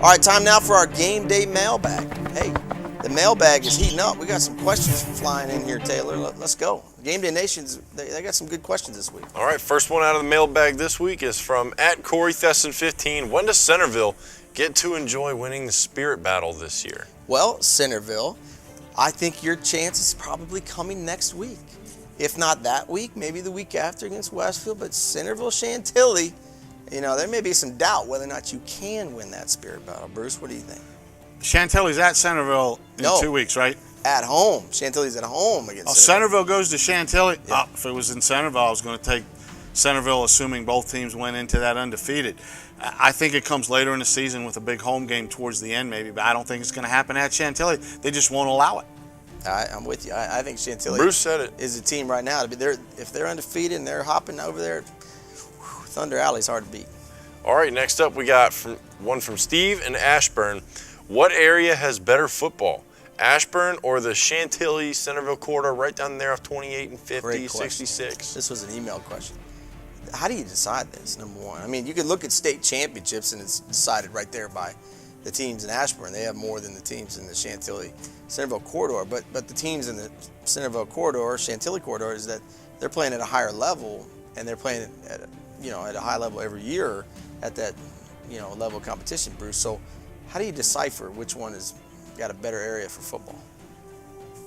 All right, time now for our game day mailbag. Hey, the mailbag is heating up. We got some questions flying in here, Taylor. Let's go. Game Day Nations, they got some good questions this week. All right, first one out of the mailbag this week is from @CoreyThesson15. When does Centerville get to enjoy winning the Spirit Battle this year? Well, Centerville, I think your chance is probably coming next week. If not that week, maybe the week after against Westfield. But Centerville, Chantilly, there may be some doubt whether or not you can win that Spirit Battle. Bruce, what do you think? Chantilly's at Centerville in 2 weeks, right? At home. Chantilly's at home against Centerville goes to Chantilly. Yeah. If it was in Centerville, I was going to take Centerville, assuming both teams went into that undefeated. I think it comes later in the season with a big home game towards the end maybe, but I don't think it's going to happen at Chantilly. They just won't allow it. I'm with you. I think Chantilly Bruce said it. is a team right now. If they're undefeated and they're hopping over there, Thunder Alley's hard to beat. All right, next up we got one from Steve in Ashburn. What area has better football? Ashburn or the Chantilly Centerville corridor right down there off 28 and 50, 66? This was an email question. How do you decide this, number one? I mean, you can look at state championships and it's decided right there by the teams in Ashburn. They have more than the teams in the Chantilly Centerville corridor. But the teams in the Centerville corridor, Chantilly corridor, is that they're playing at a higher level, and they're playing at a high level every year at that level of competition, Bruce. So how do you decipher which one has got a better area for football?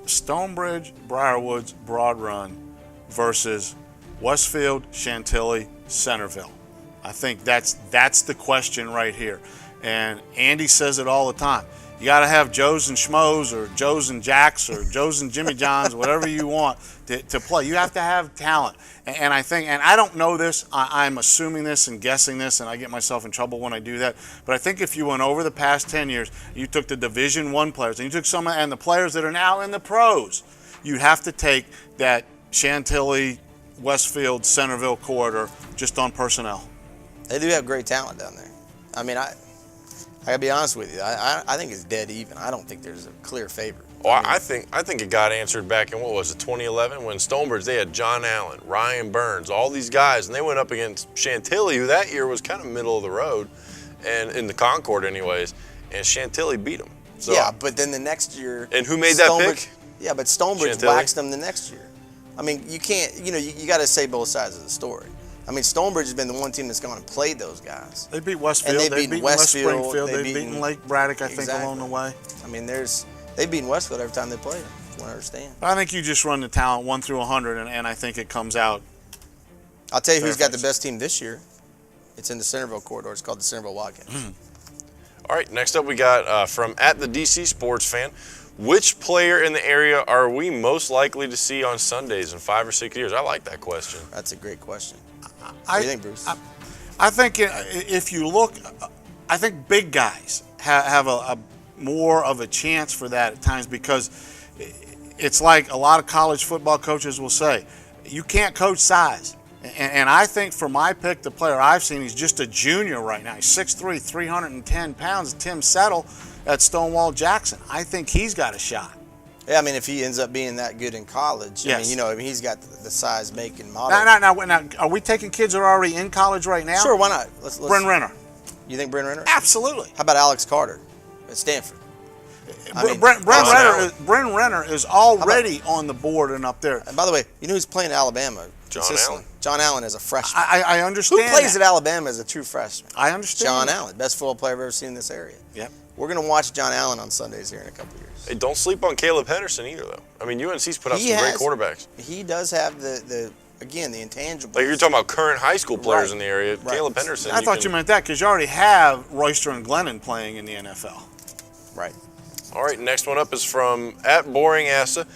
Stonebridge, Briarwoods, Broad Run versus Westfield, Chantilly, Centerville. I think that's the question right here. And Andy says it all the time. You got to have Joes and Schmoes or Joes and Jacks or Joes and Jimmy Johns, whatever you want to play. You have to have talent. And I think, and I don't know this, I'm assuming this and guessing this, and I get myself in trouble when I do that. But I think if you went over the past 10 years, you took the Division I players, and you took and the players that are now in the pros, you'd have to take that Chantilly, Westfield, Centerville corridor just on personnel. They do have great talent down there. I mean, I gotta be honest with you. I think it's dead even. I don't think there's a clear favorite. Well, I think it got answered back in, 2011, when Stonebridge, they had John Allen, Ryan Burns, all these guys, and they went up against Chantilly, who that year was kind of middle of the road, and in the Concord anyways, and Chantilly beat them. So, yeah, but then the next year. And who made that pick? Yeah, but Stonebridge Chantilly waxed them the next year. I mean, you can't, you got to say both sides of the story. I mean, Stonebridge has been the one team that's gone and played those guys. They beat Westfield. And they've beaten West Springfield. They've beaten Lake Braddock, I think, along the way. I mean, they've beaten Westfield every time they play them, from what I understand. I think you just run the talent 1 through 100, and I think it comes out. I'll tell you who's got the best team this year. It's in the Centerville corridor. It's called the Centerville Wildcats. All right, next up we got from @the-DC Sports Fan. Which player in the area are we most likely to see on Sundays in 5 or 6 years? I like that question. That's a great question. What do you think, Bruce? I think if you look, I think big guys have a more of a chance for that at times, because it's like a lot of college football coaches will say, you can't coach size. And I think for my pick, the player I've seen, he's just a junior right now. He's 6'3", 310 pounds, Tim Settle at Stonewall Jackson. I think he's got a shot. Yeah, I mean, if he ends up being that good in college, yes. I mean, he's got the size, make, and model. Now, are we taking kids that are already in college right now? Sure, why not? Let's Bryn Renner. You think Bryn Renner? Absolutely. How about Alex Carter at Stanford? Bryn Renner is already on the board and up there. And by the way, you know who's playing at Alabama? John Allen. John Allen as a freshman. I understand. Who plays at Alabama as a true freshman? I understand. John Allen, best football player I've ever seen in this area. Yep. We're going to watch John Allen on Sundays here in a couple years. Hey, don't sleep on Caleb Henderson either, though. I mean, UNC's put out some great quarterbacks. He does have the intangibles. Like you're talking about current high school players in the area. Right. Caleb Henderson. I thought you meant that because you already have Royster and Glennon playing in the NFL. Right. All right, next one up is from @BoringAssa.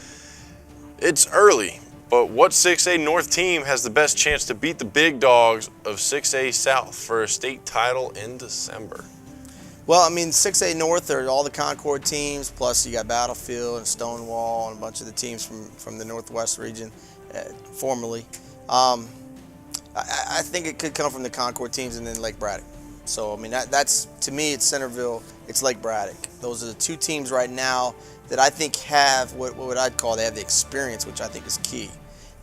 It's early, but what 6A North team has the best chance to beat the big dogs of 6A South for a state title in December? Well, I mean, 6A North are all the Concord teams, plus you got Battlefield and Stonewall and a bunch of the teams from the Northwest region, formerly. I think it could come from the Concord teams and then Lake Braddock. So, I mean, that's to me, it's Centerville, it's Lake Braddock. Those are the two teams right now that I think have what I'd call, they have the experience, which I think is key.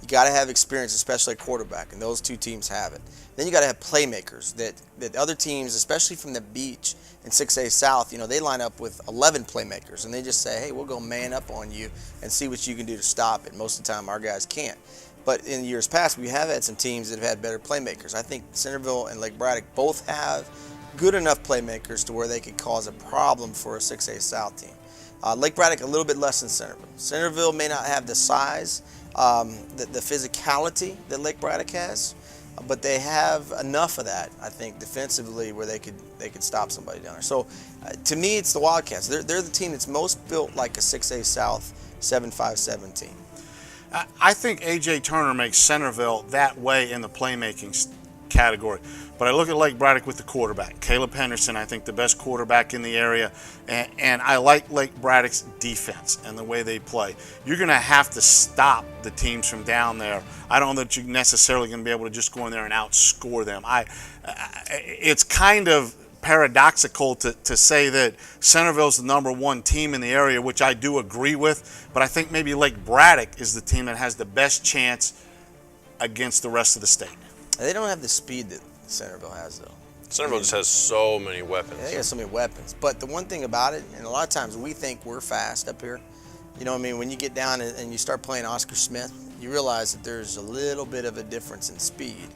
You got to have experience, especially at quarterback, and those two teams have it. Then you got to have playmakers that other teams, especially from the beach in 6A South, they line up with 11 playmakers, and they just say, hey, we'll go man up on you and see what you can do to stop it. Most of the time, our guys can't. But in years past, we have had some teams that have had better playmakers. I think Centerville and Lake Braddock both have good enough playmakers to where they could cause a problem for a 6A South team. Lake Braddock a little bit less than Centerville. Centerville may not have the size, the physicality that Lake Braddock has, but they have enough of that, I think, defensively where they could stop somebody down there. So to me, it's the Wildcats. They're the team that's most built like a 6A South 7-5-7 team. I think A.J. Turner makes Centerville that way in the playmaking category. But I look at Lake Braddock with the quarterback. Caleb Henderson, I think the best quarterback in the area. And I like Lake Braddock's defense and the way they play. You're going to have to stop the teams from down there. I don't know that you're necessarily going to be able to just go in there and outscore them. It's kind of paradoxical to say that Centerville's the #1 team in the area, which I do agree with. But I think maybe Lake Braddock is the team that has the best chance against the rest of the state. They don't have the speed that Centerville has, though. Centerville just has so many weapons. Yeah, they have so many weapons. But the one thing about it, and a lot of times we think we're fast up here. You know what I mean? When you get down and you start playing Oscar Smith, you realize that there's a little bit of a difference in speed.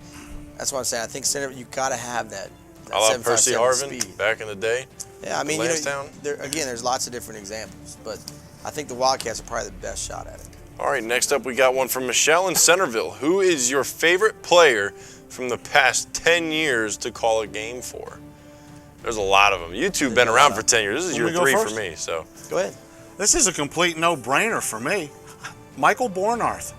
That's why I'm saying I think Centerville, you got to have that. I love Percy Harvin speed. Back in the day. Yeah, I mean, Lansdowne. Again, there's lots of different examples, but I think the Wildcats are probably the best shot at it. All right, next up we got one from Michelle in Centerville. Who is your favorite player from the past 10 years to call a game for? There's a lot of them. You two have been around for 10 years. This is your 3 for me. So go ahead. This is a complete no-brainer for me. Michael Bornarth.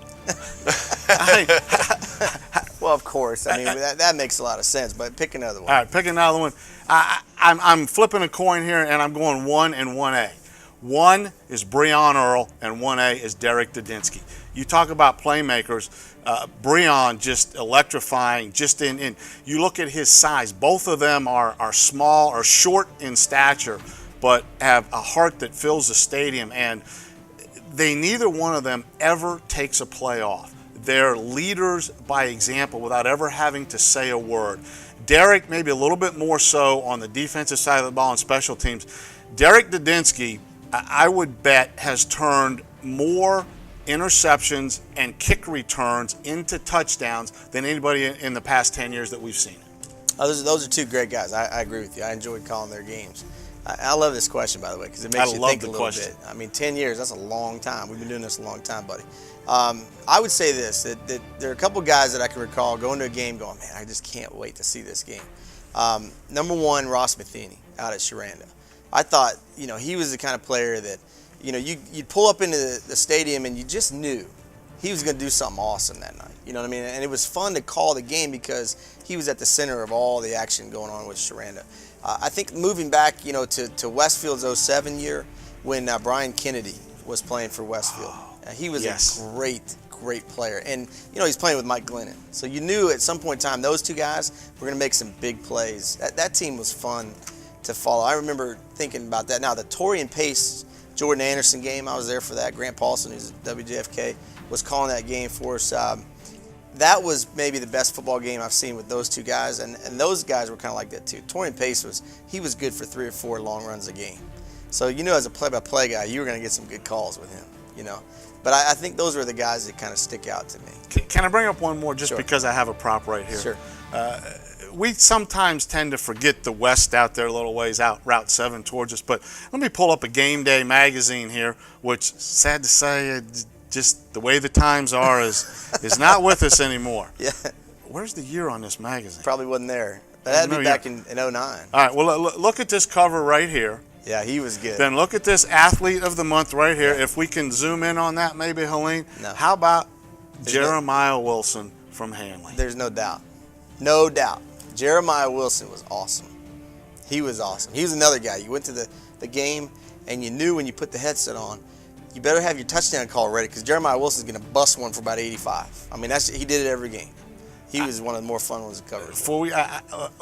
Well, of course. I mean, that makes a lot of sense, but pick another one. All right, pick another one. I'm flipping a coin here, and I'm going 1 and 1A. 1 is Breon Earl, and 1A is Derek Dudinsky. You talk about playmakers. Breon just electrifying. Just in you look at his size. Both of them are small or short in stature, but have a heart that fills the stadium. And neither one of them ever takes a play off. They're leaders by example without ever having to say a word. Derek maybe a little bit more so on the defensive side of the ball and special teams. Derek Dudinsky, I would bet, has turned more interceptions and kick returns into touchdowns than anybody in the past 10 years that we've seen. Those are two great guys. I agree with you. I enjoyed calling their games. I love this question, by the way, because it makes you think a little bit. I mean, 10 years, that's a long time. We've been doing this a long time, buddy. I would say this, that there are a couple guys that I can recall going to a game going, man, I just can't wait to see this game. Number 1, Ross Matheny out at Sharanda. I thought, he was the kind of player that, you'd pull up into the stadium and you just knew he was going to do something awesome that night. You know what I mean? And it was fun to call the game because he was at the center of all the action going on with Sharanda. I think moving back, to Westfield's 07 year when Brian Kennedy was playing for Westfield. He was a great player. And, he's playing with Mike Glennon. So you knew at some point in time those two guys were going to make some big plays. That team was fun to follow. I remember thinking about that. Now, the Torian Pace, Jordan Anderson game, I was there for that. Grant Paulson, who's at WJFK, was calling that game for us. That was maybe the best football game I've seen with those two guys, and those guys were kind of like that too. Torian Pace was good for 3 or 4 long runs a game. So as a play-by-play guy, you were going to get some good calls with him, But I think those were the guys that kind of stick out to me. Can I bring up one more just Sure. because I have a prop right here? Sure. We sometimes tend to forget the West out there a little ways out, Route 7 towards us. But let me pull up a Gameday magazine here, which, sad to say, just the way the times are is not with us anymore. Yeah. Where's the year on this magazine? Probably wasn't there. That had to be back in 09. All right, well, look at this cover right here. Yeah, he was good. Then look at this Athlete of the Month right here. If we can zoom in on that maybe, Helene. No. How about Jeremiah Wilson from Hanley? There's no doubt. No doubt. Jeremiah Wilson was awesome. He was awesome. He was another guy. You went to the game, and you knew when you put the headset on, you better have your touchdown call ready because Jeremiah Wilson's going to bust one for about 85. I mean, he did it every game. He was one of the more fun ones to cover.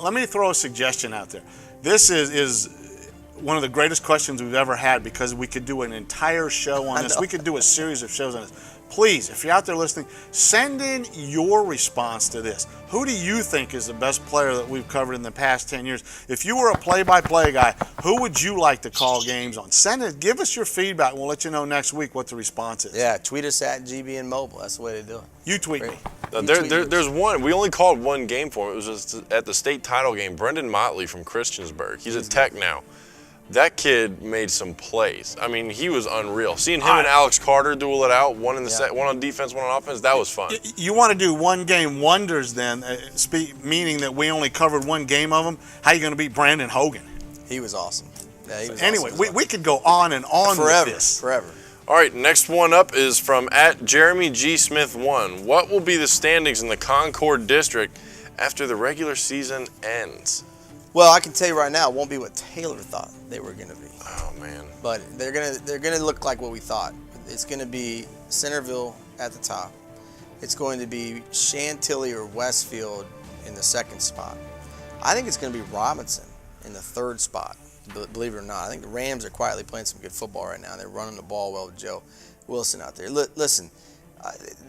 Let me throw a suggestion out there. This is one of the greatest questions we've ever had, because we could do an entire show on I this. know. We could do a series of shows on this. Please, if you're out there listening, send in your response to this. Who do you think is the best player that we've covered in the past 10 years? If you were a play-by-play guy, who would you like to call games on? Send it. Give us your feedback. We'll let you know next week what the response is. Yeah, tweet us at GBN Mobile. That's the way to do it. You tweet me. There's one. We only called one game for him. It was just at the state title game. Brendan Motley from Christiansburg. He's a Tech now. That kid made some plays. I mean, he was unreal. Seeing him and Alex Carter duel it out, one in the set, one on defense, one on offense, that was fun. You want to do one game wonders then, meaning that we only covered one game of them. How are you going to beat Brandon Hogan? He was awesome. Yeah, he was Anyway, awesome. we could go on and on Forever, with this. forever. All right, next one up is from at Jeremy G. Smith 1. What will be the standings in the Concord District after the regular season ends? Well, I can tell you right now, it won't be what Taylor thought they were going to be. Oh, man. But they're gonna look like what we thought. It's going to be Centerville at the top. It's going to be Chantilly or Westfield in the second spot. I think it's going to be Robinson in the third spot, believe it or not. I think the Rams are quietly playing some good football right now. They're running the ball well with Joe Wilson out there. Listen,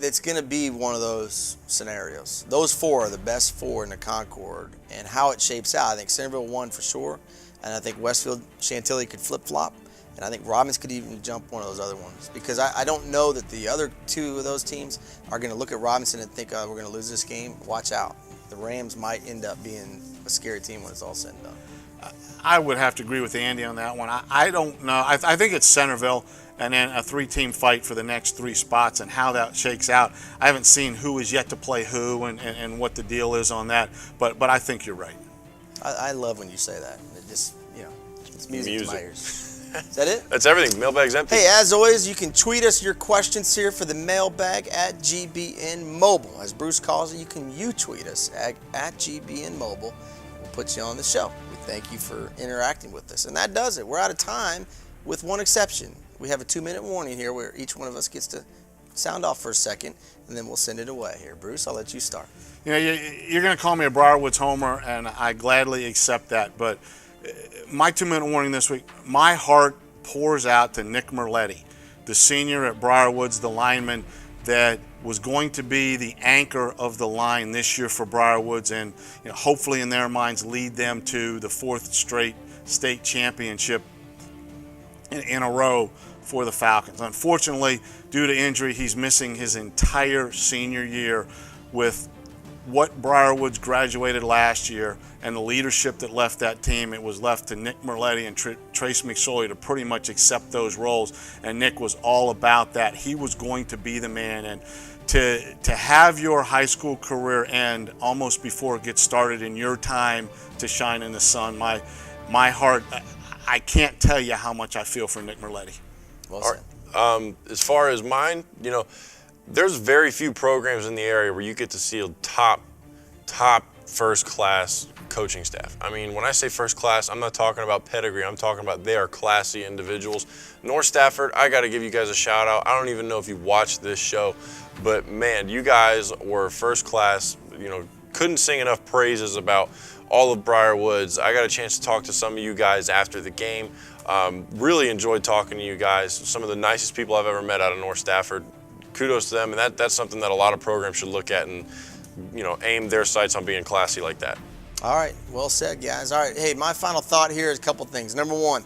it's going to be one of those scenarios. Those four are the best four in the Concord, and how it shapes out, I think Centerville won for sure, and I think Westfield, Chantilly could flip-flop, and I think Robbins could even jump one of those other ones, because I don't know that the other two of those teams are going to look at Robinson and think, we're going to lose this game. Watch out. The Rams might end up being a scary team when it's all said and done. I would have to agree with Andy on that one. I don't know. I think it's Centerville and then a three-team fight for the next three spots, and how that shakes out. I haven't seen who is yet to play who and what the deal is on that, but I think you're right. I love when you say that. It just, it's music to my ears. Is that it? That's everything. Mailbag's empty. Hey, as always, you can tweet us your questions here for the mailbag at GBN Mobile. As Bruce calls it, you can tweet us at GBN Mobile. We'll put you on the show. We thank you for interacting with us. And that does it. We're out of time with one exception. We have a 2-minute warning here where each one of us gets to sound off for a second, and then we'll send it away here. Bruce, I'll let you start. You're going to call me a Briarwoods homer, and I gladly accept that. But my 2-minute warning this week, my heart pours out to Nick Merletti, the senior at Briarwoods, the lineman that was going to be the anchor of the line this year for Briarwoods, and hopefully in their minds lead them to the 4th straight state championship in a row for the Falcons. Unfortunately, due to injury, he's missing his entire senior year. With what Briarwoods graduated last year and the leadership that left that team, it was left to Nick Merletti and Trace McSorley to pretty much accept those roles, and Nick was all about that. He was going to be the man, and to have your high school career end almost before it gets started in your time to shine in the sun, my heart, I can't tell you how much I feel for Nick Merletti. Well said. As far as mine, there's very few programs in the area where you get to see a top first-class coaching staff. I mean, when I say first class, I'm not talking about pedigree. I'm talking about they are classy individuals. North Stafford, I got to give you guys a shout-out. I don't even know if you watched this show, but, man, you guys were first class. Couldn't sing enough praises about all of Briarwoods. I got a chance to talk to some of you guys after the game. Really enjoyed talking to you guys. Some of the nicest people I've ever met out of North Stafford. Kudos to them, and that's something that a lot of programs should look at and, aim their sights on being classy like that. All right, well said, guys. All right, hey, my final thought here is a couple things. Number one,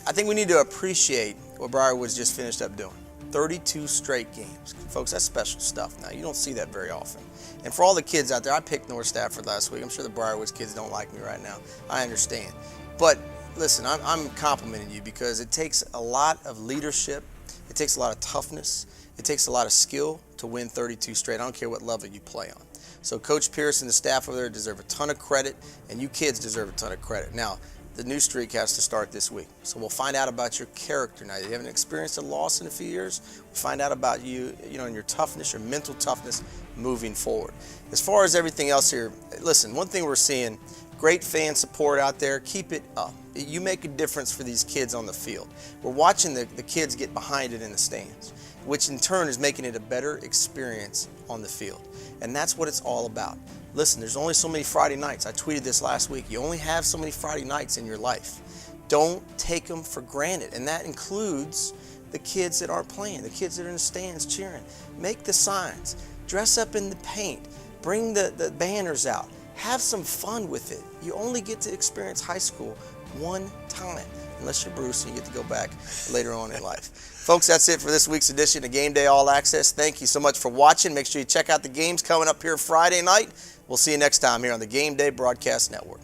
I think we need to appreciate what Briarwoods just finished up doing. 32 straight games. Folks, that's special stuff now. You don't see that very often. And for all the kids out there, I picked North Stafford last week. I'm sure the Briarwoods kids don't like me right now. I understand. But listen, I'm complimenting you because it takes a lot of leadership. It takes a lot of toughness. It takes a lot of skill to win 32 straight. I don't care what level you play on. So Coach Pierce and the staff over there deserve a ton of credit, and you kids deserve a ton of credit. Now, the new streak has to start this week. So we'll find out about your character. Now, you haven't experienced a loss in a few years. We'll find out about you, and your toughness, your mental toughness moving forward. As far as everything else here, listen, one thing we're seeing, great fan support out there. Keep it up. You make a difference for these kids on the field. We're watching the kids get behind it in the stands, which in turn is making it a better experience on the field. And that's what it's all about. Listen, there's only so many Friday nights. I tweeted this last week. You only have so many Friday nights in your life. Don't take them for granted, and that includes the kids that aren't playing, the kids that are in the stands cheering. Make the signs, dress up in the paint, bring the banners out, have some fun with it. You only get to experience high school one time, unless you're Bruce and you get to go back later on in life. Folks, that's it for this week's edition of Game Day All Access. Thank you so much for watching. Make sure you check out the games coming up here Friday night. We'll see you next time here on the Game Day Broadcast Network.